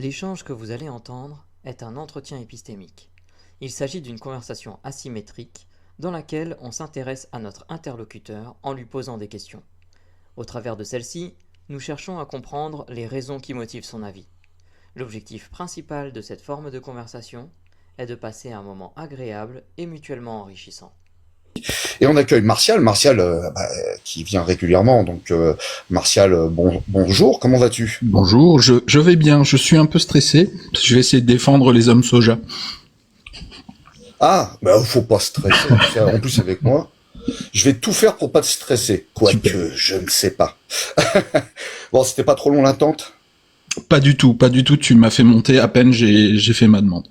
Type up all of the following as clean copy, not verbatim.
L'échange que vous allez entendre est un entretien épistémique. Il s'agit d'une conversation asymétrique dans laquelle on s'intéresse à notre interlocuteur en lui posant des questions. Au travers de celle-ci, nous cherchons à comprendre les raisons qui motivent son avis. L'objectif principal de cette forme de conversation est de passer un moment agréable et mutuellement enrichissant. Et on accueille Martial, qui vient régulièrement. Donc, Martial, bonjour, comment vas-tu? Bonjour, je vais bien, je suis un peu stressé. Je vais essayer de défendre les hommes soja. Ah, faut pas stresser. En plus, avec moi, je vais tout faire pour pas te stresser. Quoique, je ne sais pas. Bon, c'était pas trop long l'attente? Pas du tout. Tu m'as fait monter à peine j'ai fait ma demande.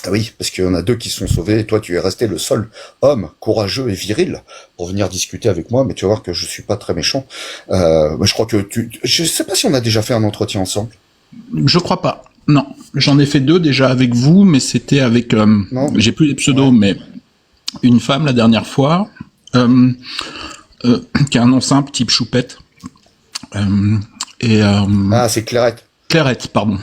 Ah oui, parce qu'il y en a deux qui sont sauvés, et toi tu es resté le seul homme courageux et viril pour venir discuter avec moi, mais tu vas voir que je suis pas très méchant. Je crois que je sais pas si on a déjà fait un entretien ensemble. Je crois pas. Non, j'en ai fait 2 déjà avec vous, mais c'était avec... j'ai plus les pseudos, ouais. Mais une femme la dernière fois, qui a un nom simple, type Choupette. C'est Clairette. Clairette, pardon.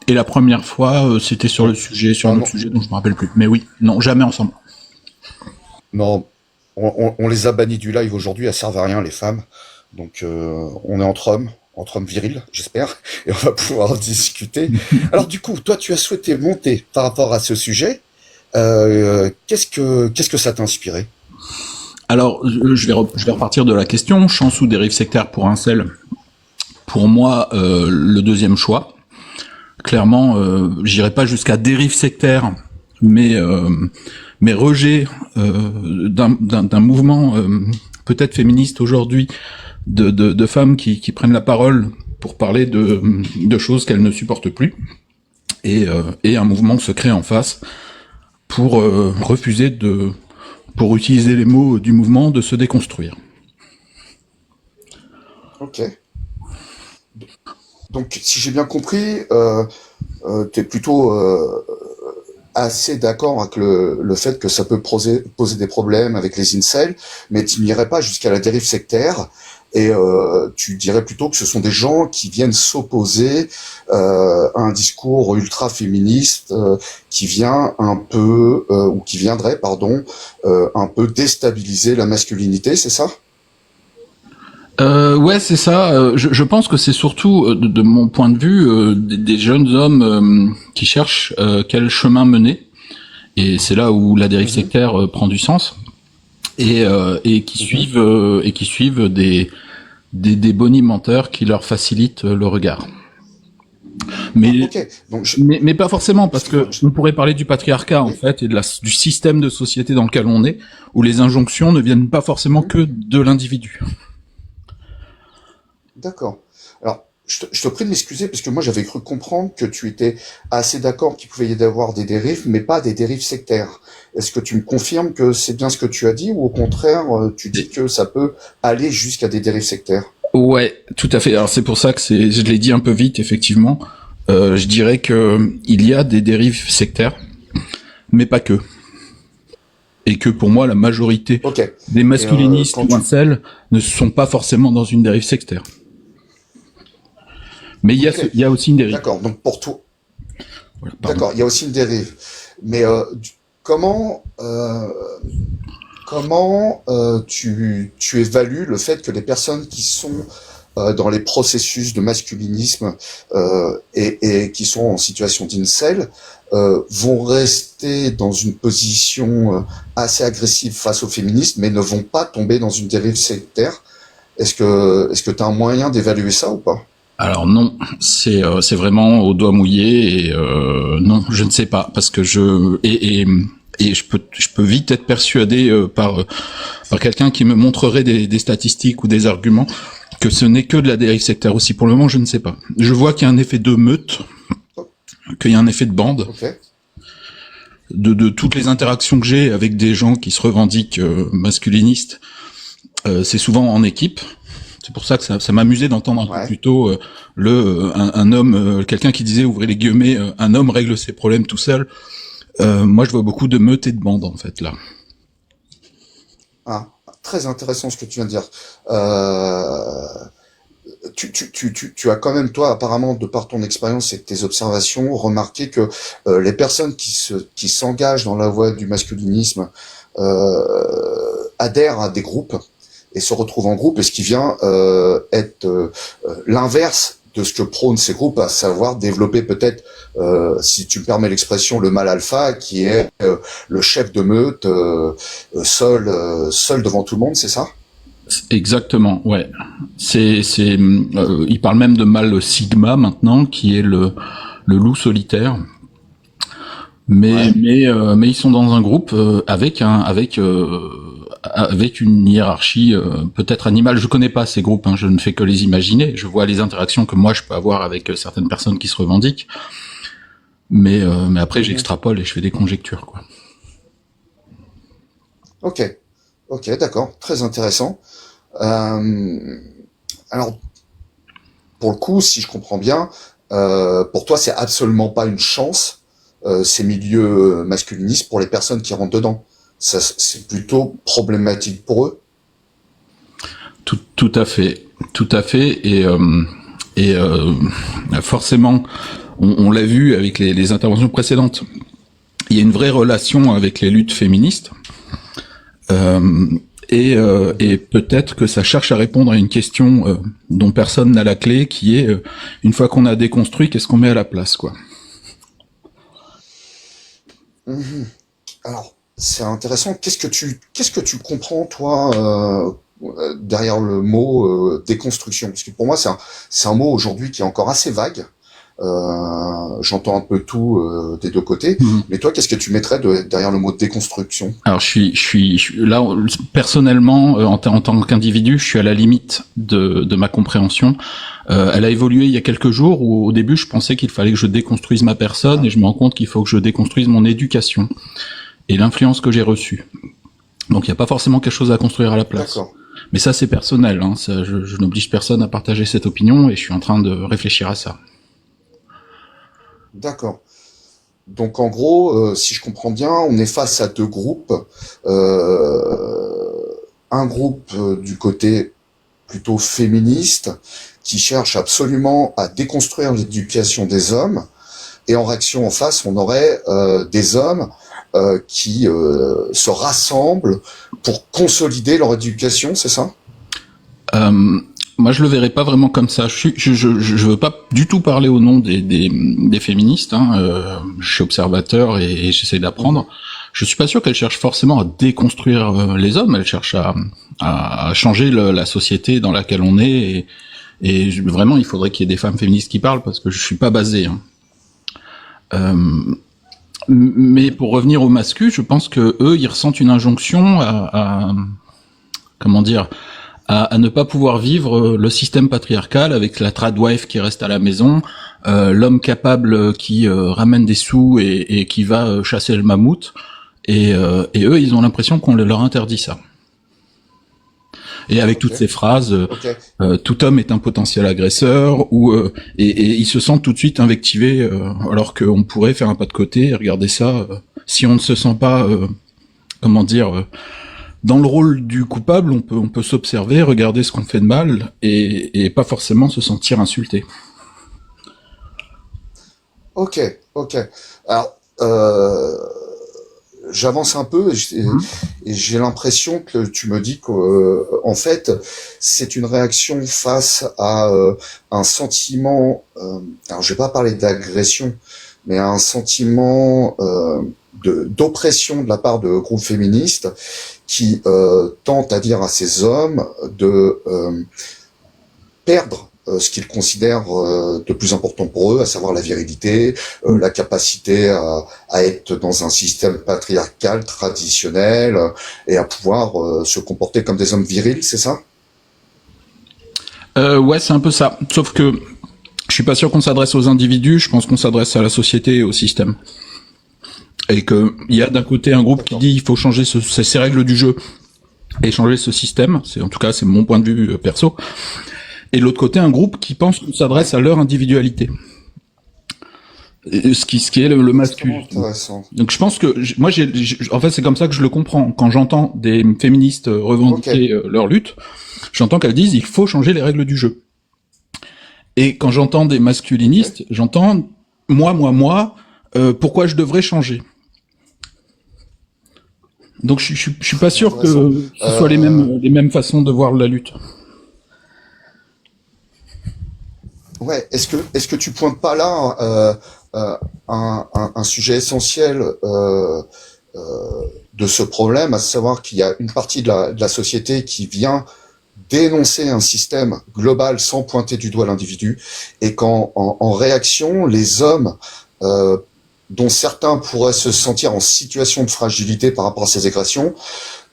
Et la première fois, c'était sur un autre sujet dont je me rappelle plus. Mais oui, non, jamais ensemble. Non, on les a bannis du live aujourd'hui, elles servent à rien, les femmes. Donc, on est entre hommes virils, j'espère, et on va pouvoir discuter. Alors, du coup, toi, tu as souhaité monter par rapport à ce sujet. Qu'est-ce que ça t'a inspiré? Alors, je vais repartir de la question. Chance ou dérive sectaire pour un seul? Pour moi, le deuxième choix. Clairement, j'irai pas jusqu'à dérive sectaire, mais rejet d'un mouvement peut-être féministe aujourd'hui, de femmes qui prennent la parole pour parler de choses qu'elles ne supportent plus, et un mouvement se crée en face pour refuser pour utiliser les mots du mouvement, de se déconstruire. Ok. Donc, si j'ai bien compris, tu es plutôt assez d'accord avec le fait que ça peut poser des problèmes avec les incels, mais tu n'irais pas jusqu'à la dérive sectaire, et tu dirais plutôt que ce sont des gens qui viennent s'opposer à un discours ultra-féministe qui vient qui viendrait, un peu déstabiliser la masculinité, c'est ça ? Ouais, c'est ça. Je pense que c'est surtout, de mon point de vue, des jeunes hommes qui cherchent quel chemin mener. Et c'est là où la dérive sectaire prend du sens. Et qui suivent des bonimenteurs qui leur facilitent le regard. Mais, mais pas forcément, parce que on pourrait parler du patriarcat, en fait, et du système de société dans lequel on est, où les injonctions ne viennent pas forcément que de l'individu. D'accord. Alors, je te prie de m'excuser parce que moi j'avais cru comprendre que tu étais assez d'accord qu'il pouvait y avoir des dérives, mais pas des dérives sectaires. Est-ce que tu me confirmes que c'est bien ce que tu as dit, ou au contraire tu dis que ça peut aller jusqu'à des dérives sectaires? Ouais, tout à fait. Alors c'est pour ça que je l'ai dit un peu vite, effectivement. Je dirais que il y a des dérives sectaires, mais pas que. Et que pour moi, la majorité des masculinistes ou incels ne sont pas forcément dans une dérive sectaire. Mais il y a aussi une dérive. D'accord, donc pour toi... Voilà, d'accord, il y a aussi une dérive. Mais comment tu évalues le fait que les personnes qui sont dans les processus de masculinisme et qui sont en situation d'incel vont rester dans une position assez agressive face aux féministes, mais ne vont pas tomber dans une dérive sectaire? Est-ce que tu as un moyen d'évaluer ça ou pas? Alors non, c'est vraiment au doigt mouillé, et non, je ne sais pas, parce que je peux vite être persuadé par quelqu'un qui me montrerait des statistiques ou des arguments que ce n'est que de la dérive sectaire aussi. Pour le moment, je ne sais pas. Je vois qu'il y a un effet de meute, qu'il y a un effet de bande. De toutes les interactions que j'ai avec des gens qui se revendiquent masculinistes, c'est souvent en équipe. C'est pour ça que ça m'amusait d'entendre un peu plus tôt un homme, quelqu'un qui disait, ouvrez les guillemets, un homme règle ses problèmes tout seul. Moi, je vois beaucoup de meutes et de bandes, en fait, là. Ah, très intéressant ce que tu viens de dire. tu as quand même, toi, apparemment, de par ton expérience et tes observations, remarqué que les personnes qui s'engagent dans la voie du masculinisme adhèrent à des groupes et se retrouvent en groupe, et ce qui vient être l'inverse de ce que prônent ces groupes, à savoir développer peut-être, si tu me permets l'expression, le mâle alpha, qui est le chef de meute, seul devant tout le monde, c'est ça? Exactement, ouais. Il parle même de mâle sigma maintenant, qui est le loup solitaire. Mais ils sont dans un groupe avec une hiérarchie peut-être animale. Je connais pas ces groupes, hein, je ne fais que les imaginer. Je vois les interactions que moi je peux avoir avec certaines personnes qui se revendiquent. Mais après j'extrapole et je fais des conjectures, quoi. Ok, d'accord, très intéressant. Alors, pour le coup, si je comprends bien, pour toi, c'est absolument pas une chance, ces milieux masculinistes pour les personnes qui rentrent dedans. Ça, c'est plutôt problématique pour eux. Tout à fait, et forcément, on l'a vu avec les interventions précédentes. Il y a une vraie relation avec les luttes féministes. Et peut-être que ça cherche à répondre à une question dont personne n'a la clé, qui est une fois qu'on a déconstruit, qu'est-ce qu'on met à la place, quoi. Alors, c'est intéressant. Qu'est-ce que tu comprends, toi, derrière le mot déconstruction? Parce que pour moi, c'est un mot aujourd'hui qui est encore assez vague. J'entends un peu tout des deux côtés, mais toi, qu'est-ce que tu mettrais derrière le mot déconstruction? Alors, je suis là personnellement, en tant qu'individu, je suis à la limite de ma compréhension. Elle a évolué il y a quelques jours où, au début, je pensais qu'il fallait que je déconstruise ma personne, et je me rends compte qu'il faut que je déconstruise mon éducation et l'influence que j'ai reçue. Donc, il n'y a pas forcément quelque chose à construire à la place. D'accord. Mais ça, c'est personnel, hein. Ça, je n'oblige personne à partager cette opinion, et je suis en train de réfléchir à ça. D'accord. Donc en gros, si je comprends bien, on est face à deux groupes. Un groupe du côté plutôt féministe qui cherche absolument à déconstruire l'éducation des hommes, et en réaction en face, on aurait des hommes qui se rassemblent pour consolider leur éducation, c'est ça? Moi, je le verrais pas vraiment comme ça. Je veux pas du tout parler au nom des féministes, hein. Je suis observateur et j'essaie d'apprendre. Je suis pas sûr qu'elles cherchent forcément à déconstruire les hommes. Elles cherchent à changer la société dans laquelle on est. Et vraiment, il faudrait qu'il y ait des femmes féministes qui parlent, parce que je suis pas basé, hein. Mais pour revenir au mascu, je pense que eux, ils ressentent une injonction comment dire, à ne pas pouvoir vivre le système patriarcal avec la tradwife qui reste à la maison, l'homme capable qui ramène des sous et qui va chasser le mammouth, et eux, ils ont l'impression qu'on leur interdit ça. Et avec toutes ces phrases, tout homme est un potentiel agresseur, et ils se sentent tout de suite invectivés, alors qu'on pourrait faire un pas de côté et regarder ça. Si on ne se sent pas, comment dire, dans le rôle du coupable, on peut s'observer, regarder ce qu'on fait de mal, et pas forcément se sentir insulté. Ok. Alors, j'avance un peu et j'ai l'impression que tu me dis qu'en fait, c'est une réaction face à un sentiment, alors je vais pas parler d'agression, mais à un sentiment d'oppression de la part de groupes féministes qui tentent à dire à ces hommes de perdre ce qu'ils considèrent de plus important pour eux, à savoir la virilité, la capacité à être dans un système patriarcal traditionnel et à pouvoir se comporter comme des hommes virils, c'est ça? Ouais, c'est un peu ça. Sauf que je suis pas sûr qu'on s'adresse aux individus, je pense qu'on s'adresse à la société et au système. Et que il y a d'un côté un groupe qui dit il faut changer ces règles du jeu et changer ce système, en tout cas c'est mon point de vue perso. Et de l'autre côté, un groupe qui pense qu'on s'adresse à leur individualité. Ce qui est le masculin. Donc je pense que, moi, en fait, c'est comme ça que je le comprends. Quand j'entends des féministes revendiquer leur lutte, j'entends qu'elles disent il faut changer les règles du jeu. Et quand j'entends des masculinistes, j'entends moi, pourquoi je devrais changer? Donc je suis pas sûr que ce soit les mêmes façons de voir la lutte. Ouais, est-ce que tu pointes pas là un sujet essentiel euh, de ce problème, à savoir qu'il y a une partie de la société qui vient dénoncer un système global sans pointer du doigt l'individu, et en réaction, les hommes, dont certains pourraient se sentir en situation de fragilité par rapport à ces agressions,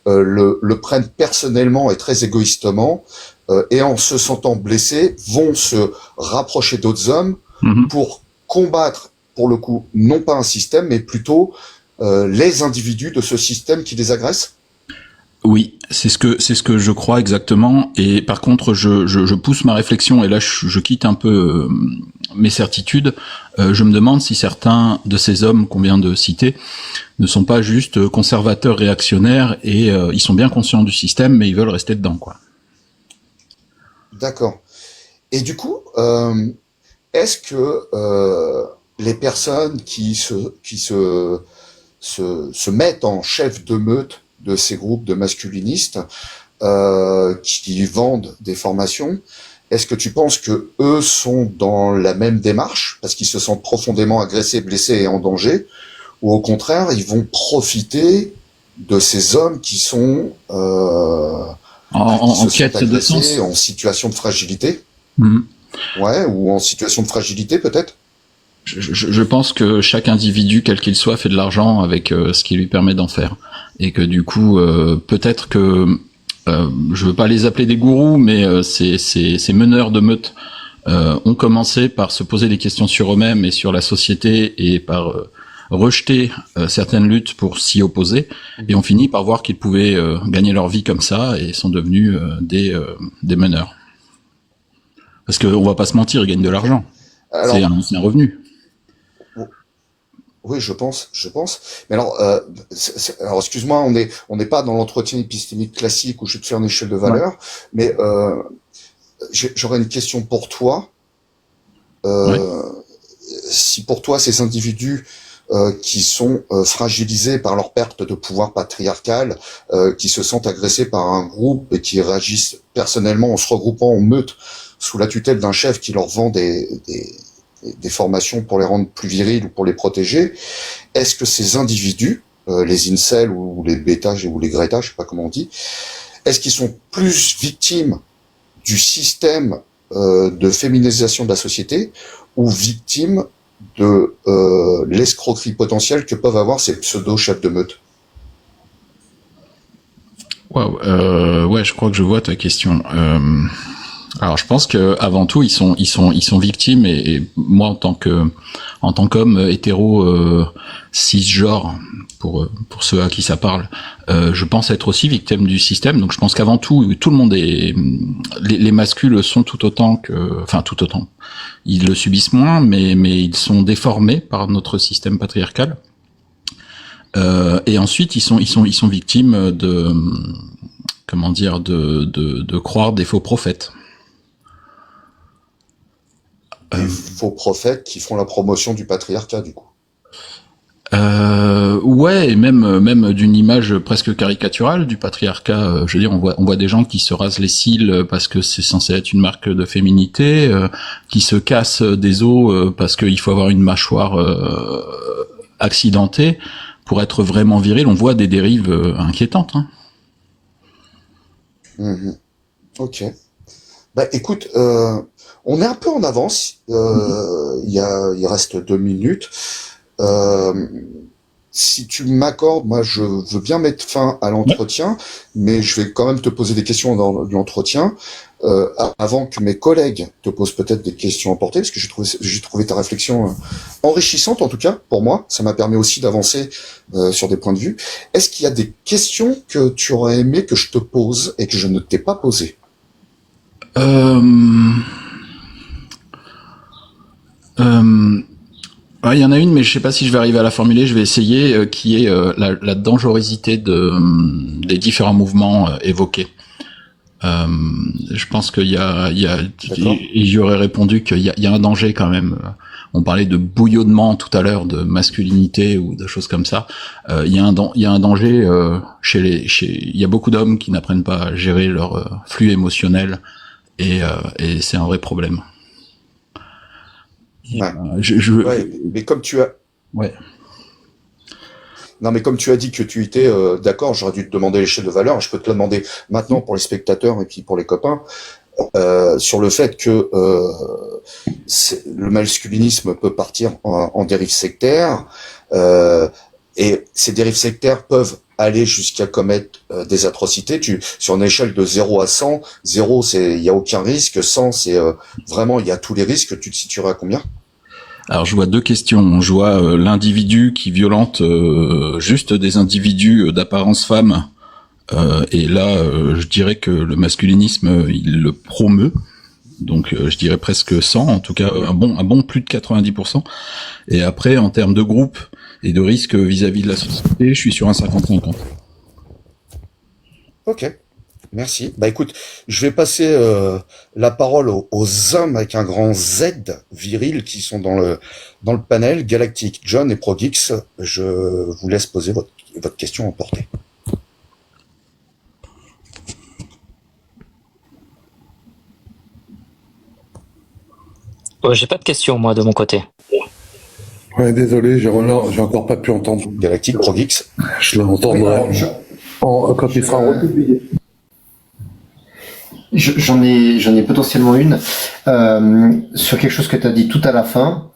le prennent personnellement et très égoïstement, et en se sentant blessés, vont se rapprocher d'autres hommes pour combattre, pour le coup, non pas un système, mais plutôt les individus de ce système qui les agressent. Oui, c'est ce que je crois exactement. Et par contre, je pousse ma réflexion, et là je quitte un peu mes certitudes. Je me demande si certains de ces hommes qu'on vient de citer ne sont pas juste conservateurs réactionnaires, et ils sont bien conscients du système, mais ils veulent rester dedans, quoi. D'accord. Et du coup, est-ce que les personnes se mettent en chef de meute de ces groupes de masculinistes qui vendent des formations, est-ce que tu penses que eux sont dans la même démarche parce qu'ils se sentent profondément agressés, blessés et en danger, ou au contraire ils vont profiter de ces hommes qui sont en quête de sens, en situation de fragilité, mmh. Ouais, ou en situation de fragilité peut-être. Je pense que chaque individu, quel qu'il soit, fait de l'argent avec ce qui lui permet d'en faire, et que du coup, peut-être que je veux pas les appeler des gourous, mais ces meneurs de meute ont commencé par se poser des questions sur eux-mêmes et sur la société, et par rejeter certaines luttes pour s'y opposer, et ont fini par voir qu'ils pouvaient gagner leur vie comme ça, et sont devenus des meneurs. Parce qu'on va pas se mentir, ils gagnent de l'argent. Alors, c'est un revenu. oui, je pense. Mais alors, alors excuse-moi, on n'est pas dans l'entretien épistémique classique où je vais te faire une échelle de valeur, ouais. Mais j'aurais une question pour toi. Ouais. Si pour toi ces individus qui sont fragilisés par leur perte de pouvoir patriarcal, qui se sentent agressés par un groupe et qui réagissent personnellement en se regroupant en meute sous la tutelle d'un chef qui leur vend des formations pour les rendre plus virils ou pour les protéger, est-ce que ces individus, les incels ou les bêta ou les greta, je sais pas comment on dit, est-ce qu'ils sont plus victimes du système de féminisation de la société, ou victimes de l'escroquerie potentielle que peuvent avoir ces pseudo-chefs de meute? Wow, ouais, je crois que je vois ta question. Alors, je pense que avant tout, ils sont victimes, et moi, en tant qu'homme hétéro cisgenre, pour ceux à qui ça parle, je pense être aussi victime du système. Donc, je pense qu'avant tout le monde est, les masculs sont tout autant, ils le subissent moins, mais ils sont déformés par notre système patriarcal. Et ensuite, ils sont victimes de, comment dire, de croire des faux prophètes. Des faux prophètes qui font la promotion du patriarcat, du coup. Ouais, et même d'une image presque caricaturale du patriarcat. Je veux dire, on voit des gens qui se rasent les cils parce que c'est censé être une marque de féminité, qui se cassent des os parce qu'il faut avoir une mâchoire accidentée pour être vraiment viril. On voit des dérives inquiétantes. Hein. Mmh. Ok. Bah écoute, on est un peu en avance. Il reste 2 minutes. Si tu m'accordes, moi je veux bien mettre fin à l'entretien, mais je vais quand même te poser des questions dans l'entretien avant que mes collègues te posent peut-être des questions emportées, parce que j'ai trouvé ta réflexion enrichissante, en tout cas pour moi. Ça m'a permis aussi d'avancer sur des points de vue. Est-ce qu'il y a des questions que tu aurais aimé que je te pose et que je ne t'ai pas posées? Il y en a une, mais je sais pas si je vais arriver à la formuler. Je vais essayer, qui est la dangerosité des différents mouvements évoqués. Je pense qu'il y a, D'accord. et j'y aurais répondu qu'il y a un danger quand même. On parlait de bouillonnement tout à l'heure, de masculinité ou de choses comme ça. Il y a un danger il y a beaucoup d'hommes qui n'apprennent pas à gérer leur flux émotionnel et c'est un vrai problème. Ouais. Je Mais comme tu as, ouais. non, mais comme tu as dit que tu étais d'accord, j'aurais dû te demander l'échelle de valeur. Je peux te la demander maintenant pour les spectateurs et puis pour les copains sur le fait que le masculinisme peut partir en dérive sectaire et ces dérives sectaires peuvent aller jusqu'à commettre des atrocités. Sur une échelle de 0 à 100, 0 c'est il y a aucun risque, 100 c'est vraiment il y a tous les risques. Tu te situerais à combien? Alors je vois deux questions. Je vois l'individu qui violente juste des individus d'apparence femme. Et là, je dirais que le masculinisme, il le promeut. Donc je dirais presque 100, en tout cas un bon plus de 90%. Et après, en termes de groupe et de risque vis-à-vis de la société, je suis sur un 50-50. Ok. Merci. Bah écoute, je vais passer la parole aux hommes avec un grand Z viril qui sont dans le panel Galactique, John et ProGeeks. Je vous laisse poser votre question en portée. J'ai pas de questions, moi, de mon côté. Ouais, désolé, j'ai encore pas pu entendre. Galactique, ProGeeks. Je l'entendrai quand il sera republié. J'en ai potentiellement une sur quelque chose que tu as dit tout à la fin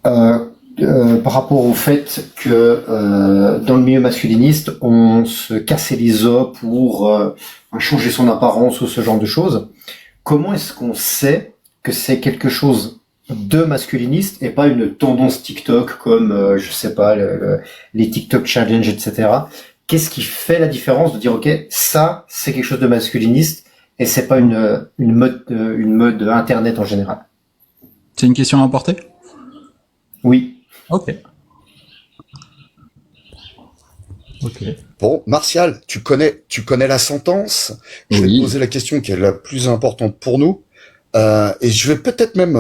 par rapport au fait que dans le milieu masculiniste on se cassait les os pour changer son apparence ou ce genre de choses. Comment est-ce qu'on sait que c'est quelque chose de masculiniste et pas une tendance TikTok comme je sais pas les TikTok challenge, etc. Qu'est-ce qui fait la différence de dire ok, ça c'est quelque chose de masculiniste et c'est pas une mode internet en général? C'est une question à emporter ? Oui. Ok. Bon, Martial, tu connais la sentence. Je vais te poser la question qui est la plus importante pour nous. Et je vais peut-être même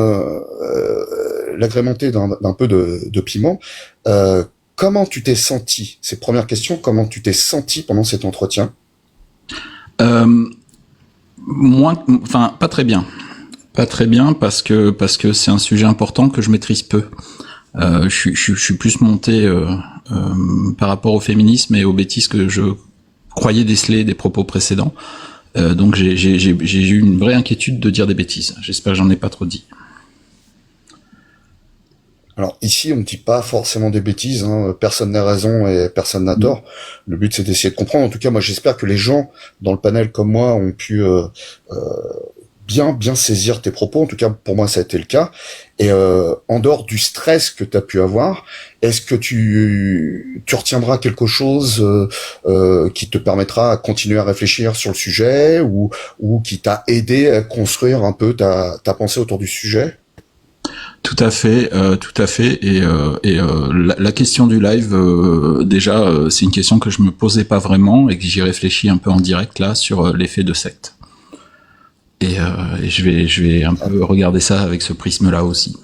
l'agrémenter d'un peu de piment. Comment tu t'es senti? Ces premières questions, comment tu t'es senti pendant cet entretien? Pas très bien. Pas très bien parce que c'est un sujet important que je maîtrise peu. Je suis plus monté par rapport au féminisme et aux bêtises que je croyais déceler des propos précédents. Donc j'ai eu une vraie inquiétude de dire des bêtises. J'espère que j'en ai pas trop dit. Alors ici, on ne dit pas forcément des bêtises, hein. Personne n'a raison et personne n'a tort. Le but, c'est d'essayer de comprendre. En tout cas, moi, j'espère que les gens dans le panel comme moi ont pu bien saisir tes propos. En tout cas, pour moi, ça a été le cas. Et en dehors du stress que tu as pu avoir, est-ce que tu retiendras quelque chose qui te permettra de continuer à réfléchir sur le sujet ou qui t'a aidé à construire un peu ta pensée autour du sujet? Tout à fait. Et la question du live, déjà, c'est une question que je me posais pas vraiment et que j'y réfléchis un peu en direct là sur l'effet de secte. Et je vais un peu regarder ça avec ce prisme-là aussi.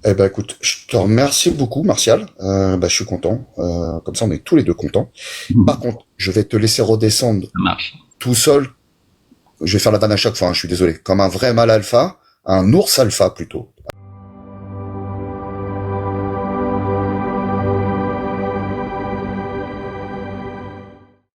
Eh ben écoute, je te remercie beaucoup, Martial. Je suis content. Comme ça, on est tous les deux contents. Par contre, je vais te laisser redescendre Ça marche. tout seul. Je vais faire la vanne à chaque fois, hein, je suis désolé. Comme un vrai mâle alpha, un ours alpha plutôt.